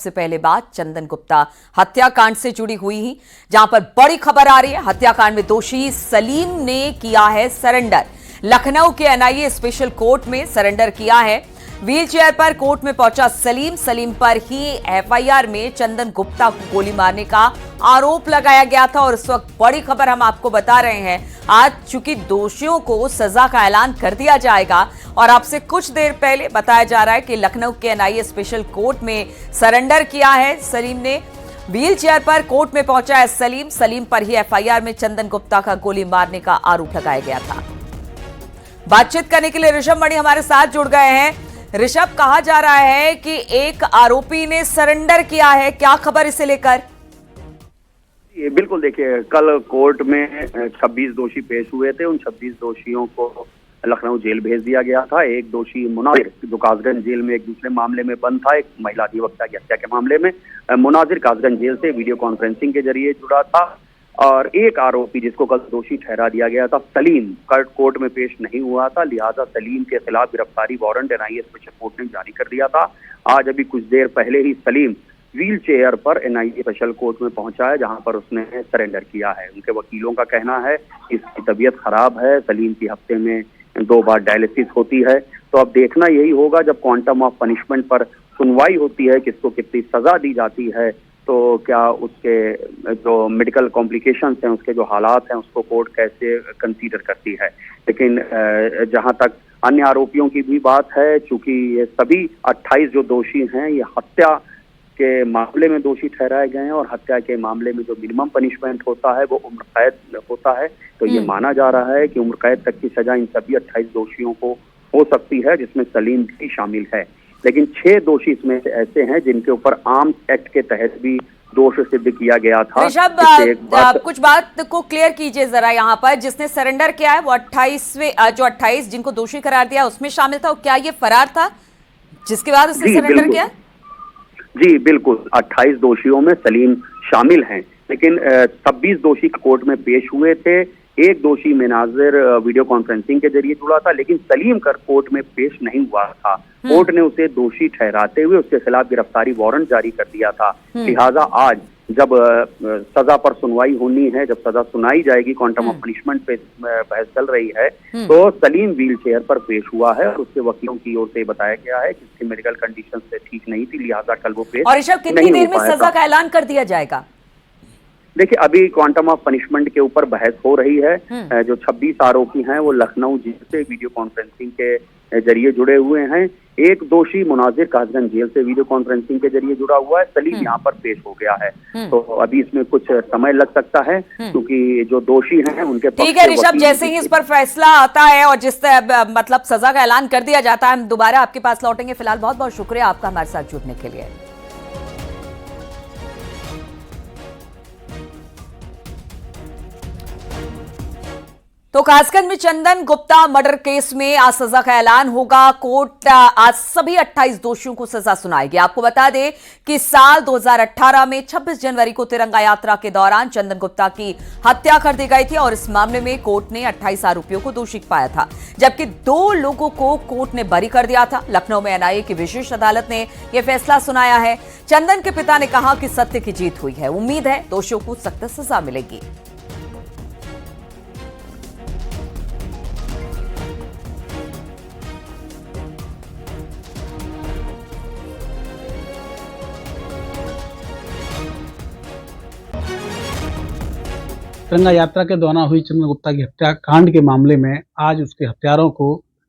से पहले बात चंदन गुप्ता हत्याकांड से जुड़ी हुई ही, जहां पर बड़ी खबर आ रही है। हत्याकांड में दोषी सलीम ने किया है सरेंडर। लखनऊ के एनआईए स्पेशल कोर्ट में सरेंडर किया है। व्हीलचेयर पर कोर्ट में पहुंचा सलीम पर ही एफआईआर में चंदन गुप्ता को गोली मारने का आरोप लगाया गया था। और इस वक्त बड़ी खबर हम आपको बता रहे हैं, आज चूंकि दोषियों को सजा का ऐलान कर दिया जाएगा और आपसे कुछ देर पहले बताया जा रहा है कि लखनऊ के एनआईए स्पेशल कोर्ट में सरेंडर किया है सलीम ने। व्हीलचेयर पर कोर्ट में पहुंचा है सलीम पर ही एफआईआर में चंदन गुप्ता का गोली मारने का आरोप लगाया गया था। बातचीत करने के लिए ऋषभ मणि हमारे साथ जुड़ गए हैं। ऋषभ, कहा जा रहा है कि एक आरोपी ने सरेंडर किया है, क्या खबर इसे लेकर? बिल्कुल, देखिए, कल कोर्ट में 26 दोषी पेश हुए थे। उन 26 दोषियों को लखनऊ जेल भेज दिया गया था। एक दोषी मुनाजिर, जो कासगंज जेल में एक दूसरे मामले में बंद था, एक महिला अधिवक्ता की हत्या के मामले में, मुनाजिर कासगंज जेल से वीडियो कॉन्फ्रेंसिंग के जरिए जुड़ा था। और एक आरोपी जिसको कल दोषी ठहरा दिया गया था, सलीम, कोर्ट में पेश नहीं हुआ था, लिहाजा सलीम के खिलाफ गिरफ्तारी वारंट एनआईए स्पेशल कोर्ट ने जारी कर दिया था। आज अभी कुछ देर पहले ही सलीम व्हील चेयर पर एनआईए स्पेशल कोर्ट में पहुंचा है, जहां पर उसने सरेंडर किया है। उनके वकीलों का कहना है इसकी तबीयत खराब है, सलीम की हफ्ते में 2 बार डायलिसिस होती है। तो अब देखना यही होगा, जब क्वांटम ऑफ पनिशमेंट पर सुनवाई होती है, किसको कितनी सजा दी जाती है, तो क्या उसके जो मेडिकल कॉम्प्लिकेशंस हैं, उसके जो हालात हैं, उसको कोर्ट कैसे कंसीडर करती है। लेकिन जहां तक अन्य आरोपियों की भी बात है, चूंकि ये सभी 28 जो दोषी हैं, ये हत्या के मामले में दोषी ठहराए गए हैं और हत्या के मामले में जो मिनिमम पनिशमेंट होता है वो उम्र कैद होता है। तो ये माना जा रहा है कि उम्र कैद तक की सजा इन सभी 28 दोषियों को हो सकती है, जिसमें सलीम भी शामिल है। लेकिन 6 दोषी इसमें से ऐसे हैं जिनके ऊपर आर्म्स एक्ट के तहत भी दोष सिद्ध किया गया था। ऋषभ, कुछ बात को क्लियर कीजिए जरा यहाँ पर। जिसने सरेंडर किया है वो 28 जिनको दोषी करार दिया उसमें शामिल था, क्या ये फरार था जिसके बाद उसने सरेंडर किया? जी बिल्कुल, 28 दोषियों में सलीम शामिल हैं, लेकिन 26 दोषी कोर्ट में पेश हुए थे। एक दोषी मुनाजिर वीडियो कॉन्फ्रेंसिंग के जरिए जुड़ा था, लेकिन सलीम कर कोर्ट में पेश नहीं हुआ था। कोर्ट ने उसे दोषी ठहराते हुए उसके खिलाफ गिरफ्तारी वारंट जारी कर दिया था। लिहाजा आज जब सजा पर सुनवाई होनी है, जब सजा सुनाई जाएगी, क्वांटम ऑफ पनिशमेंट पे बहस चल रही है, तो सलीम व्हील चेयर पर पेश हुआ है और उसके वकीलों की ओर से बताया गया है कि उसकी मेडिकल कंडीशन से ठीक नहीं थी, लिहाजा कल वो पेश। और ऋषभ, कितनी देर में सजा का ऐलान कर दिया जाएगा? देखिए, अभी क्वांटम ऑफ पनिशमेंट के ऊपर बहस हो रही है। जो 26 आरोपी हैं वो लखनऊ जेल से वीडियो कॉन्फ्रेंसिंग के जरिए जुड़े हुए हैं। एक दोषी मुनाजिर कासगंज जेल से वीडियो कॉन्फ्रेंसिंग के जरिए जुड़ा हुआ है, सलीम यहाँ पर पेश हो गया है। तो अभी इसमें कुछ समय लग सकता है, क्योंकि जो दोषी हैं उनके ठीक है ऋषभ, जैसे ही इस पर फैसला आता है और जिस मतलब सजा का ऐलान कर दिया जाता है, हम दोबारा आपके पास लौटेंगे। फिलहाल बहुत बहुत शुक्रिया आपका हमारे साथ जुड़ने के लिए। तो कासगंज में चंदन गुप्ता मर्डर केस में आज सजा का ऐलान होगा। कोर्ट आज सभी 28 दोषियों को सजा सुनाएगी। आपको बता दें कि साल 2018 में 26 जनवरी को तिरंगा यात्रा के दौरान चंदन गुप्ता की हत्या कर दी गई थी और इस मामले में कोर्ट ने 28 आरोपियों को दोषी पाया था, जबकि 2 लोगों को कोर्ट ने बरी कर दिया था। लखनऊ में एनआईए की विशेष अदालत ने यह फैसला सुनाया है। चंदन के पिता ने कहा कि सत्य की जीत हुई है, उम्मीद है दोषियों को सख्त सजा मिलेगी। तिरंगा यात्रा के दौरान हुई चंदन गुप्ता की हत्याकांड के मामले में आज उसके हत्यारों को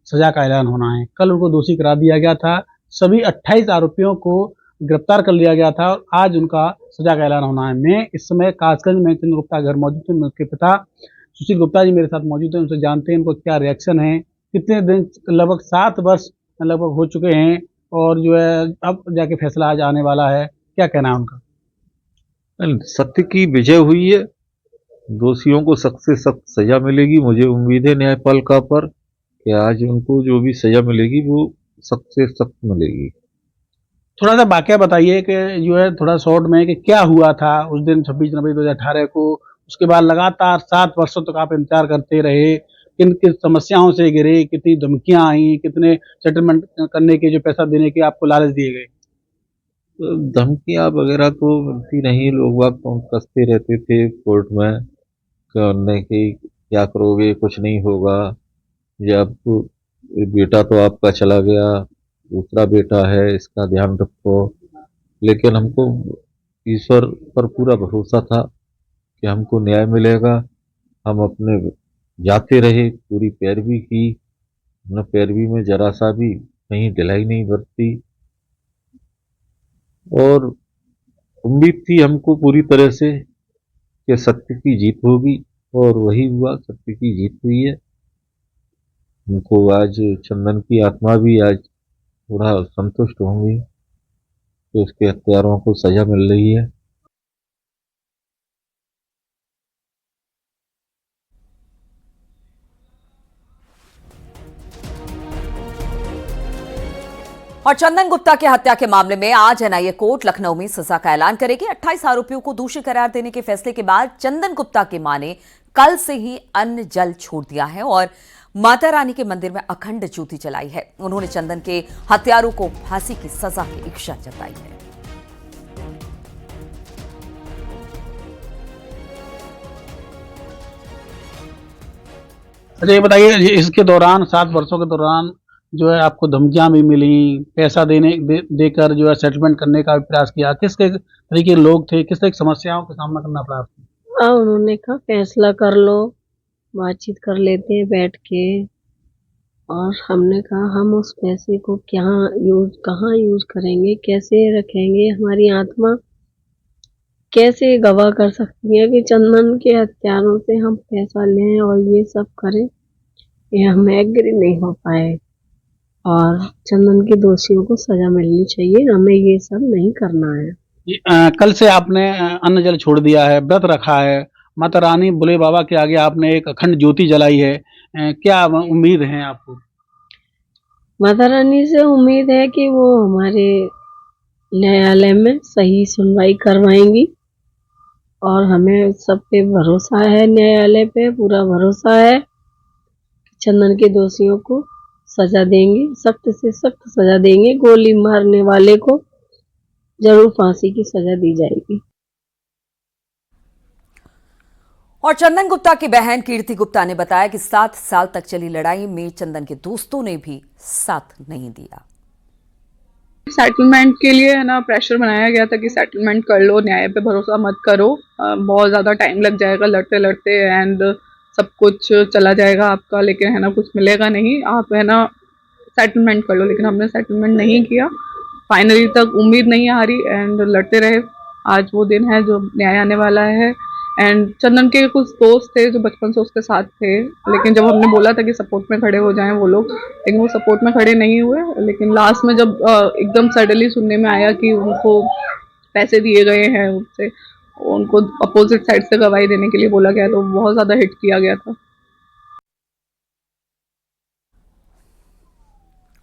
सजा का ऐलान होना है। कल उनको दोषी करार दिया गया था। सभी 28 आरोपियों को गिरफ्तार कर लिया गया था और आज उनका सजा का ऐलान होना है। मैं इस समय कासगंज में चंदन गुप्ता घर मौजूद हूँ। उनके पिता सुशील गुप्ता जी मेरे साथ मौजूद हैं, उनसे जानते हैं उनको क्या रिएक्शन है। कितने दिन, लगभग 7 वर्ष लगभग हो चुके हैं और जो है अब जाके फैसला आज आने वाला है, क्या कहना है उनका? सत्य की विजय हुई है, दोषियों को सख्त से सख्त सजा मिलेगी। मुझे उम्मीद है न्यायपालिका पर कि आज उनको जो भी सजा मिलेगी वो सख्त से सख्त मिलेगी। थोड़ा सा वाकया बताइए कि जो है थोड़ा शॉर्ट में कि क्या हुआ था उस दिन 26 जनवरी 2018 को। उसके बाद लगातार 7 वर्षों तक आप इंतजार करते रहे, किन किन समस्याओं से घिरे, कितनी धमकियां आई, कितने सेटलमेंट करने के, जो पैसा देने के आपको लालच दिए गए? धमकियां वगैरह तो मिलती नहीं, लोग बाग तो कसते रहते थे कोर्ट में करने की, क्या करोगे, कुछ नहीं होगा, जब बेटा तो आपका चला गया, दूसरा बेटा है, इसका ध्यान रखो। लेकिन हमको ईश्वर पर पूरा भरोसा था कि हमको न्याय मिलेगा। हम अपने जाते रहे, पूरी पैरवी की, हमने पैरवी में जरा सा भी कहीं ढिलाई नहीं बरती, और उम्मीद थी हमको पूरी तरह से कि सत्य की जीत होगी, और वही हुआ, सत्य की जीत हुई है। हमको आज चंदन की आत्मा भी आज थोड़ा संतुष्ट होंगी कि उसके हत्यारों को सजा मिल रही है। और चंदन गुप्ता की हत्या के मामले में आज एनआईए कोर्ट लखनऊ में सजा का ऐलान करेगी। 28 आरोपियों को दोषी करार देने के फैसले के बाद चंदन गुप्ता की मां ने कल से ही अन्न जल छोड़ दिया है और माता रानी के मंदिर में अखंड ज्योति जलाई है। उन्होंने चंदन के हत्यारों को फांसी की सजा की इच्छा जताई है। अच्छा, ये बताइए, इसके दौरान 7 वर्षों के दौरान जो है आपको धमकियां भी मिली, पैसा देकर जो है सेटलमेंट करने का भी प्रयास किया, किस तरीके के लोग थे, किस तरह की समस्याओं का सामना करना पड़ा आपको? उन्होंने कहा फैसला कर लो, बातचीत कर लेते हैं बैठ के। और हमने कहा हम उस पैसे को कहाँ यूज करेंगे, कैसे रखेंगे, हमारी आत्मा कैसे गवाह कर सकती है कि चंदन के हत्यारों से हम पैसा लें और ये सब करें। ये हम एग्री नहीं हो पाए, और चंदन के दोषियों को सजा मिलनी चाहिए, हमें ये सब नहीं करना है। कल से आपने अन्न जल छोड़ दिया है, व्रत रखा है, माता रानी भोले बाबा के आगे आपने एक अखंड ज्योति जलाई है, क्या उम्मीद है आपको? माता रानी से उम्मीद है कि वो हमारे न्यायालय में सही सुनवाई करवाएंगी, और हमें सब पे भरोसा है, न्यायालय पे पूरा भरोसा है कि चंदन के दोषियों को सजा देंगे, सख्त से सख्त सजा देंगे। गोली मारने वाले को जरूर फांसी की सजा दी जाएगी। और चंदन गुप्ता की बहन कीर्ति गुप्ता ने बताया कि 7 साल तक चली लड़ाई में चंदन के दोस्तों ने भी साथ नहीं दिया। सेटलमेंट के लिए है ना प्रेशर बनाया गया था कि सेटलमेंट कर लो, न्याय पे भरोसा मत करो, बहुत ज़्यादा टाइम लग जाएगा लड़ते लड़ते, एंड सब कुछ चला जाएगा आपका, लेकिन है ना कुछ मिलेगा नहीं, आप है ना सेटलमेंट कर लो। लेकिन हमने सेटलमेंट नहीं किया, फाइनली तक उम्मीद नहीं हारी एंड लड़ते रहे। आज वो दिन है जो न्याय आने वाला है। एंड चंदन के कुछ दोस्त थे जो बचपन से उसके साथ थे, लेकिन जब हमने बोला था कि सपोर्ट में खड़े हो जाएं वो लोग, लेकिन वो सपोर्ट में खड़े नहीं हुए। लेकिन लास्ट में जब एकदम सडनली सुनने में आया कि उनको पैसे दिए गए हैं, उससे उनको अपोजिट साइड से गवाही देने के लिए बोला गया, तो बहुत ज़्यादा हिट किया गया था।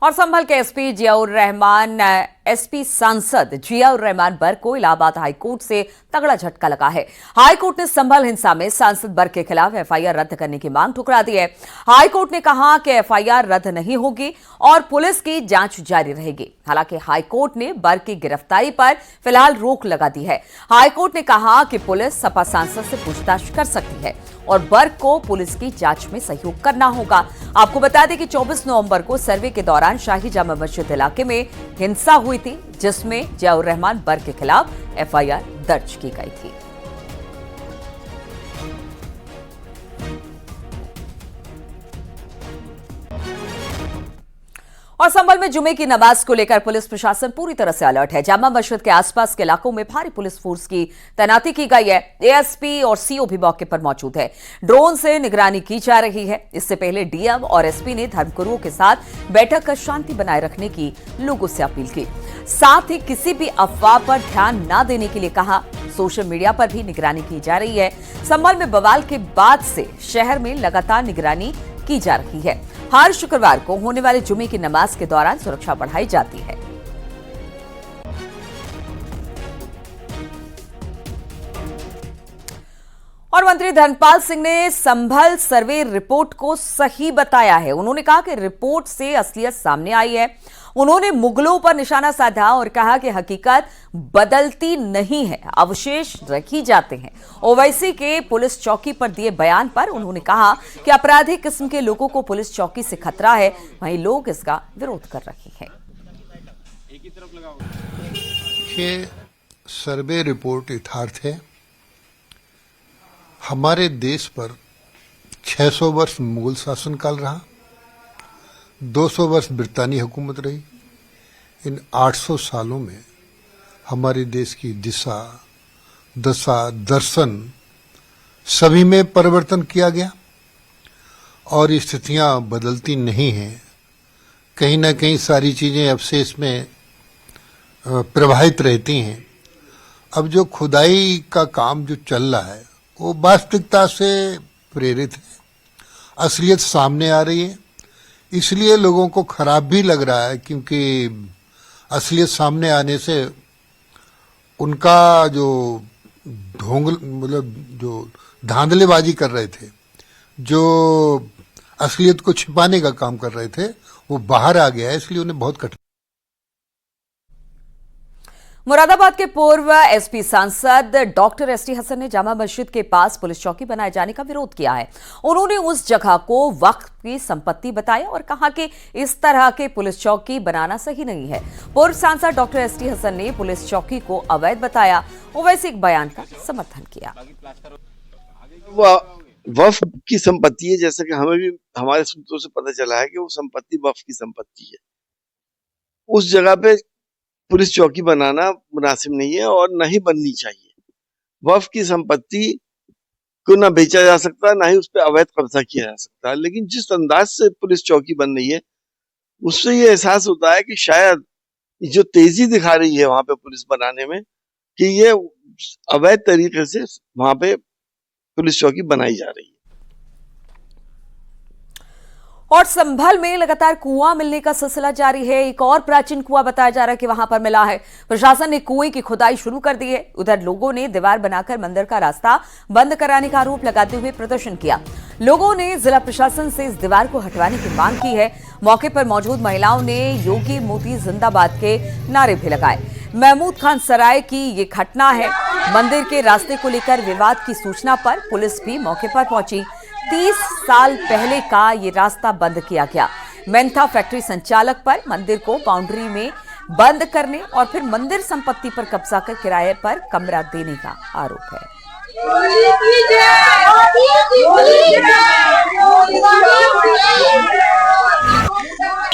और संभल के एसपी जियाउर रहमान एसपी सांसद जियाउर रहमान बर्क को इलाहाबाद हाईकोर्ट से तगड़ा झटका लगा है। हाईकोर्ट ने संभल हिंसा में सांसद बर्क के खिलाफ एफआईआर रद्द करने की मांग ठुकरा दी है। हाईकोर्ट ने कहा कि एफआईआर रद्द नहीं होगी और पुलिस की जांच जारी रहेगी। हालांकि हाईकोर्ट ने बर्क की गिरफ्तारी पर फिलहाल रोक लगा दी है। हाईकोर्ट ने कहा कि पुलिस सपा सांसद से पूछताछ कर सकती है और बर्क को पुलिस की जांच में सहयोग करना होगा। आपको बता दें कि 24 नवंबर को सर्वे के दौरान शाही जामा मस्जिद इलाके में हिंसा हुई थी, जिसमें जियाउर रहमान बर्क के खिलाफ एफआईआर दर्ज की गई थी। और संभल में जुमे की नमाज को लेकर पुलिस प्रशासन पूरी तरह से अलर्ट है। जामा मस्जिद के आसपास के इलाकों में भारी पुलिस फोर्स की तैनाती की गई है। एएसपी और सीओ भी मौके पर मौजूद है। ड्रोन से निगरानी की जा रही है। इससे पहले डीएम और एसपी ने धर्मगुरुओं के साथ बैठक कर शांति बनाए रखने की लोगों से अपील की। साथ ही किसी भी अफवाह पर ध्यान न देने के लिए कहा। सोशल मीडिया पर भी निगरानी की जा रही है। संभल में बवाल के बाद से शहर में लगातार निगरानी की जा रही है। हर शुक्रवार को होने वाले जुमे की नमाज के दौरान सुरक्षा बढ़ाई जाती है। और मंत्री धर्मपाल सिंह ने संभल सर्वे रिपोर्ट को सही बताया है। उन्होंने कहा कि रिपोर्ट से असलियत सामने आई है। उन्होंने मुगलों पर निशाना साधा और कहा कि हकीकत बदलती नहीं है, अवशेष रखी जाते हैं। ओवैसी के पुलिस चौकी पर दिए बयान पर उन्होंने कहा कि आपराधिक किस्म के लोगों को पुलिस चौकी से खतरा है, वहीं लोग इसका विरोध कर रहे हैं। ये सर्वे रिपोर्ट यथार्थ है। हमारे देश पर 600 वर्ष मुगल शासन काल रहा, 200 वर्ष ब्रितानी हुकूमत रही। इन 800 सालों में हमारे देश की दिशा, दशा, दर्शन सभी में परिवर्तन किया गया और स्थितियां बदलती नहीं हैं। कहीं ना कहीं सारी चीजें अवशेष में प्रवाहित रहती हैं। अब जो खुदाई का काम जो चल रहा है वो वास्तविकता से प्रेरित है, असलियत सामने आ रही है, इसलिए लोगों को खराब भी लग रहा है, क्योंकि असलियत सामने आने से उनका जो जो धांधलेबाजी कर रहे थे, जो असलियत को छिपाने का काम कर रहे थे, वो बाहर आ गया है, इसलिए उन्हें बहुत कठिन। मुरादाबाद के पूर्व एसपी सांसद डॉक्टर एसटी हसन ने जामा मस्जिद के पास पुलिस चौकी बनाए जाने का विरोध किया है। उन्होंने उस जगह को वक्फ की संपत्ति बताया और कहा कि इस तरह के पुलिस चौकी बनाना सही नहीं है। पूर्व सांसद डॉक्टर एसटी हसन ने पुलिस चौकी को अवैध बताया। ओवैसी एक बयान का समर्थन किया। वक्फ की संपत्ति है, जैसा कि हमें भी हमारे सूत्रों से पता चला है कि वो संपत्ति वक्फ की संपत्ति है। उस जगह पे पुलिस चौकी बनाना मुनासिब नहीं है और न ही बननी चाहिए। वक्फ की संपत्ति को ना बेचा जा सकता, ना ही उस पर अवैध कब्जा किया जा सकता। लेकिन जिस अंदाज से पुलिस चौकी बन रही है, उससे ये एहसास होता है कि शायद जो तेजी दिखा रही है वहां पे पुलिस बनाने में, कि ये अवैध तरीके से वहां पे पुलिस चौकी बनाई जा रही है। और संभल में लगातार कुआं मिलने का सिलसिला जारी है। एक और प्राचीन कुआं बताया जा रहा है कि वहां पर मिला है। प्रशासन ने कुएं की खुदाई शुरू कर दी है। उधर लोगों ने दीवार बनाकर मंदिर का रास्ता बंद कराने का आरोप लगाते हुए प्रदर्शन किया। लोगों ने जिला प्रशासन से इस दीवार को हटवाने की मांग की है। मौके पर मौजूद महिलाओं ने योगी मोदी जिंदाबाद के नारे भी लगाए। महमूद खान सराय की ये घटना है। मंदिर के रास्ते को लेकर विवाद की सूचना पर पुलिस भी मौके पर पहुंची। 30 साल पहले का ये रास्ता बंद किया गया। मेंथा फैक्ट्री संचालक पर मंदिर को बाउंड्री में बंद करने और फिर मंदिर संपत्ति पर कब्जा कर किराए पर कमरा देने का आरोप है।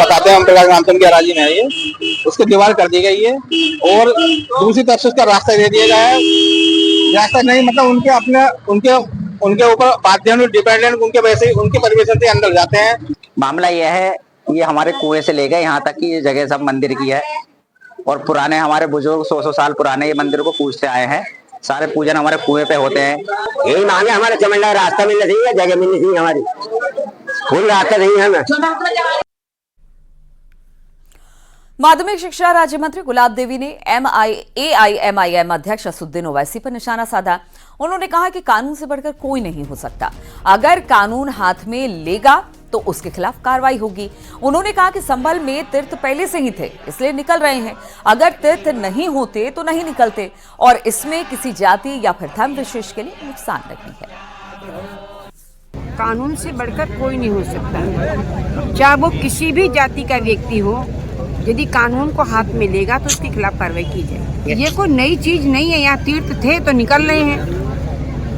बताते हैं हम प्रकाश रामचंद्र की हराजी में है ये, उसकी दीवार कर दी गई है और दूसरी तरफ से उसका रास्ता दे दिया गया है। रास्ता नहीं मतलब उनके अपने उनके ऊपर बाध्य डिपेंडेंट उनके वैसे उनकी परमिशन से अंदर जाते हैं। मामला यह है, ये हमारे कुएं से ले गए यहाँ तक कि ये जगह सब मंदिर की है और पुराने हमारे बुजुर्ग 100 साल पुराने ये मंदिर को पूजते आए हैं। सारे पूजन हमारे कुएं पे होते हैं। यही मांगे हमारे चमंडा रास्ता मिलना चाहिए, जगह मिलनी चाहिए, हमारी कोई रास्ता नहीं है हमें। माध्यमिक शिक्षा राज्य मंत्री गुलाब देवी ने AIMIM अध्यक्ष असदुद्दीन ओवैसी पर निशाना साधा। उन्होंने कहा कि कानून से बढ़कर कोई नहीं हो सकता। अगर कानून हाथ में लेगा तो उसके खिलाफ कार्रवाई होगी। उन्होंने कहा कि संभल में तीर्थ पहले से ही थे, इसलिए निकल रहे हैं। अगर तीर्थ नहीं होते तो नहीं निकलते और इसमें किसी जाति या फिर धर्म विशेष के लिए नुकसान नहीं है। कानून से बढ़कर कोई नहीं हो सकता, चाहे वो किसी भी जाति का व्यक्ति हो। यदि कानून को हाथ में लेगा तो उसके खिलाफ कार्रवाई की जाए। ये कोई नई चीज नहीं है। यहाँ तीर्थ थे तो निकल रहे हैं,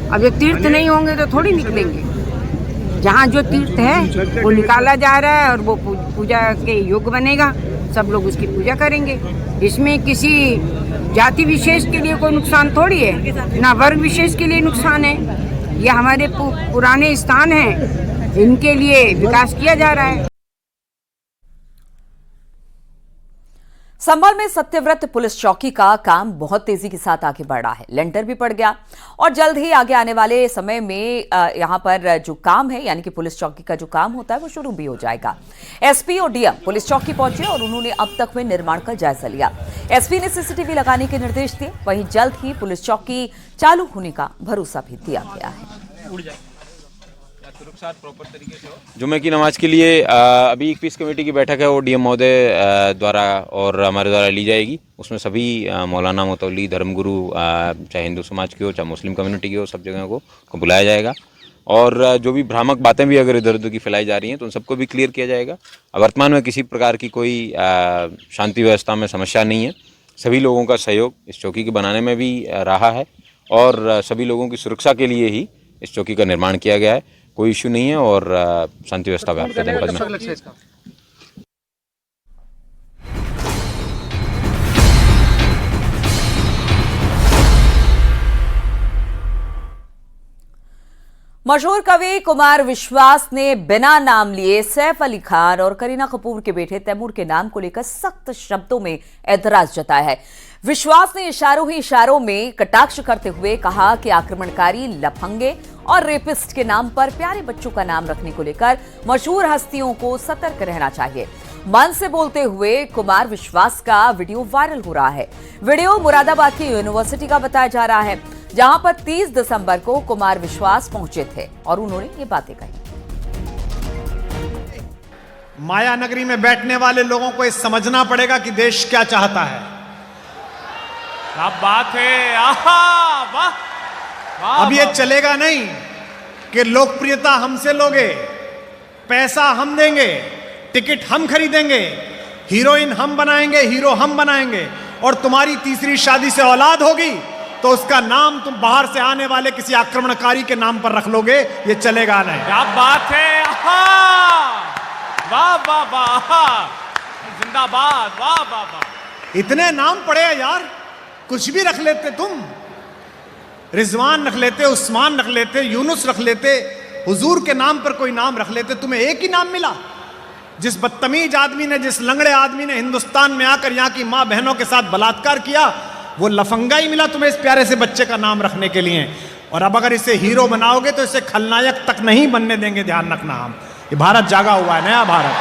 अब जब तीर्थ नहीं होंगे तो थोड़ी निकलेंगे। जहाँ जो तीर्थ है वो निकाला जा रहा है और वो पूजा के योग्य बनेगा, सब लोग उसकी पूजा करेंगे। इसमें किसी जाति विशेष के लिए कोई नुकसान थोड़ी है, ना वर्ग विशेष के लिए नुकसान है। ये हमारे पुराने स्थान हैं, इनके लिए विकास किया जा रहा है। संभल में सत्यव्रत पुलिस चौकी का काम बहुत तेजी के साथ आगे बढ़ रहा है। लेंटर भी पड़ गया और जल्द ही आगे आने वाले समय में यहां पर जो काम है, यानी कि पुलिस चौकी का जो काम होता है, वो शुरू भी हो जाएगा। एसपी और डीएम पुलिस चौकी पहुंचे और उन्होंने अब तक हुए निर्माण का जायजा लिया। एसपी ने सीसीटीवी लगाने के निर्देश दिए। वहीं जल्द ही पुलिस चौकी चालू होने का भरोसा भी दिया गया है। सुरक्षा प्रॉपर तरीके से हो। जुम्मे की नमाज के लिए अभी एक पीस कमेटी की बैठक है, वो डीएम महोदय द्वारा और हमारे द्वारा ली जाएगी। उसमें सभी मौलाना मुतवल्ली धर्मगुरु, चाहे हिंदू समाज की हो चाहे मुस्लिम कम्युनिटी की हो, सब जगह को बुलाया जाएगा। और जो भी भ्रामक बातें भी अगर इधर उधर की फैलाई जा रही हैं तो उन सबको भी क्लियर किया जाएगा। वर्तमान में किसी प्रकार की कोई शांति व्यवस्था में समस्या नहीं है। सभी लोगों का सहयोग इस चौकी के बनाने में भी रहा है और सभी लोगों की सुरक्षा के लिए ही इस चौकी का निर्माण किया गया है। कोई इश्यू नहीं है और शांति व्यवस्था व्याप्त है जनपद में। मशहूर कवि कुमार विश्वास ने बिना नाम लिए सैफ अली खान और करीना कपूर के बेटे तैमूर के नाम को लेकर सख्त शब्दों में एतराज जताया है। विश्वास ने इशारों ही इशारों में कटाक्ष करते हुए कहा कि आक्रमणकारी, लफंगे और रेपिस्ट के नाम पर प्यारे बच्चों का नाम रखने को लेकर मशहूर हस्तियों को सतर्क रहना चाहिए। मन से बोलते हुए कुमार विश्वास का वीडियो वायरल हो रहा है। वीडियो मुरादाबाद की यूनिवर्सिटी का बताया जा रहा है, जहां पर 30 दिसंबर को कुमार विश्वास पहुंचे थे और उन्होंने ये बातें कही। माया नगरी में बैठने वाले लोगों को ये समझना पड़ेगा कि देश क्या चाहता है। क्या बात है, आहा, वाह। अब ये चलेगा नहीं कि लोकप्रियता हमसे लोगे, पैसा हम देंगे, टिकट हम खरीदेंगे, हीरोइन हम बनाएंगे, हीरो हम बनाएंगे और तुम्हारी तीसरी शादी से औलाद होगी तो उसका नाम तुम बाहर से आने वाले किसी आक्रमणकारी के नाम पर रख लोगे। ये चलेगा नहीं। क्या बात है, वाह वाह वाह, जिंदाबाद, वाह वाह वाह। इतने नाम पड़े हैं यार, कुछ भी रख लेते तुम। रिजवान रख लेते, उस्मान रख लेते, यूनुस रख लेते, हुजूर के नाम पर कोई नाम रख लेते। तुम्हें एक ही नाम मिला। जिस बदतमीज आदमी ने, जिस लंगड़े आदमी ने हिंदुस्तान में आकर यहाँ की माँ बहनों के साथ बलात्कार किया, वो लफंगा ही मिला तुम्हें इस प्यारे से बच्चे का नाम रखने के लिए। और अब अगर इसे हीरो बनाओगे तो इसे खलनायक तक नहीं बनने देंगे। ध्यान रखना, हम ये भारत जागा हुआ है, नया भारत।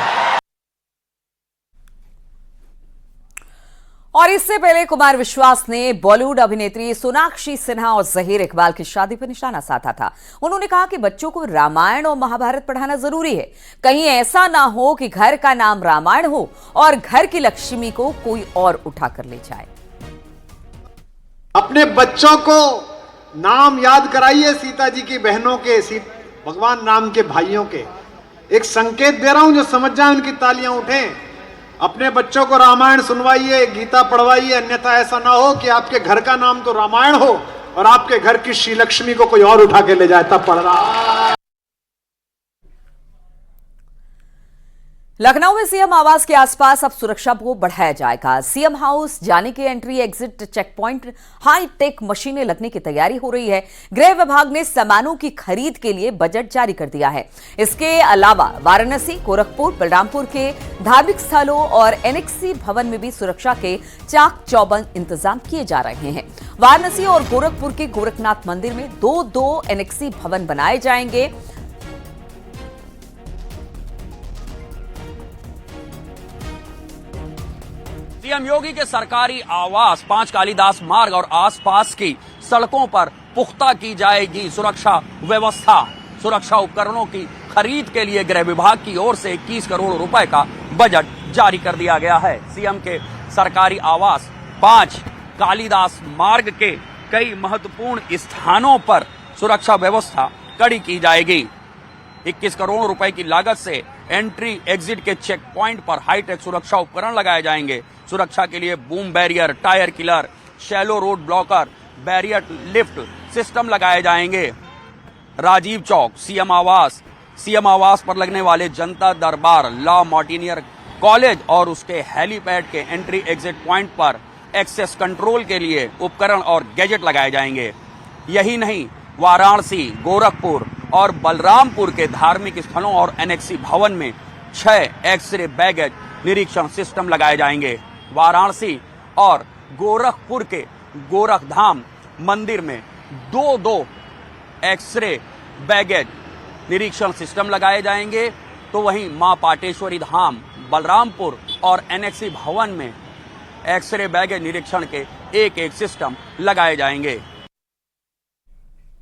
और इससे पहले कुमार विश्वास ने बॉलीवुड अभिनेत्री सोनाक्षी सिन्हा और जहीर इकबाल की शादी पर निशाना साधा था। उन्होंने कहा कि बच्चों को रामायण और महाभारत पढ़ाना जरूरी है। कहीं ऐसा ना हो कि घर का नाम रामायण हो और घर की लक्ष्मी को कोई और उठा कर ले जाए। अपने बच्चों को नाम याद कराइए, सीता जी की बहनों के, भगवान राम के भाइयों के। एक संकेत दे रहा हूं, जो समझ जाए उनकी तालियां उठें। अपने बच्चों को रामायण सुनवाइए, गीता पढ़वाइए, अन्यथा ऐसा ना हो कि आपके घर का नाम तो रामायण हो और आपके घर की श्री लक्ष्मी को कोई और उठा के ले जाए, तब पढ़ रहा। लखनऊ में सीएम आवास के आसपास अब सुरक्षा को बढ़ाया जाएगा। सीएम हाउस जाने के entry exit check point high tech मशीनें लगने की तैयारी हो रही है। गृह विभाग ने सामानों की खरीद के लिए बजट जारी कर दिया है। इसके अलावा वाराणसी, गोरखपुर, बलरामपुर के धार्मिक स्थलों और एनेक्सी भवन में भी सुरक्षा के चाक चौबंद इंतजाम किए जा रहे हैं। वाराणसी और गोरखपुर के गोरखनाथ मंदिर में 2-2 एनेक्सी भवन बनाए जाएंगे। सीएम योगी के सरकारी आवास 5 कालीदास मार्ग और आसपास की सड़कों पर पुख्ता की जाएगी सुरक्षा व्यवस्था। सुरक्षा उपकरणों की खरीद के लिए गृह विभाग की ओर से 21 करोड़ रुपए का बजट जारी कर दिया गया है। सीएम के सरकारी आवास 5 कालीदास मार्ग के कई महत्वपूर्ण स्थानों पर सुरक्षा व्यवस्था कड़ी की जाएगी। 21 करोड़ रुपए की लागत से एंट्री एग्जिट के चेक पॉइंट पर हाईटेक सुरक्षा उपकरण लगाए जाएंगे। सुरक्षा के लिए boom barrier, tyre killer, shallow road blocker, barrier lift system लगाए जाएंगे। राजीव चौक, सीएम आवास पर लगने वाले जनता दरबार, लॉ मार्टिनियर कॉलेज और उसके हेलीपैड के एंट्री एग्जिट पॉइंट पर एक्सेस कंट्रोल के लिए उपकरण और गैजेट लगाए जाएंगे। यही नहीं, वाराणसी, गोरखपुर और बलरामपुर के धार्मिक स्थलों और एनेक्सी भवन में 6 एक्सरे बैगेज निरीक्षण सिस्टम लगाए जाएंगे। वाराणसी और गोरखपुर के गोरखधाम मंदिर में 2-2 एक्सरे बैगेज निरीक्षण सिस्टम लगाए जाएंगे। तो वहीं मां पाटेश्वरी धाम, बलरामपुर और एनेक्सी भवन में एक्सरे बैगेज निरीक्षण के एक सिस्टम लगाए जाएंगे।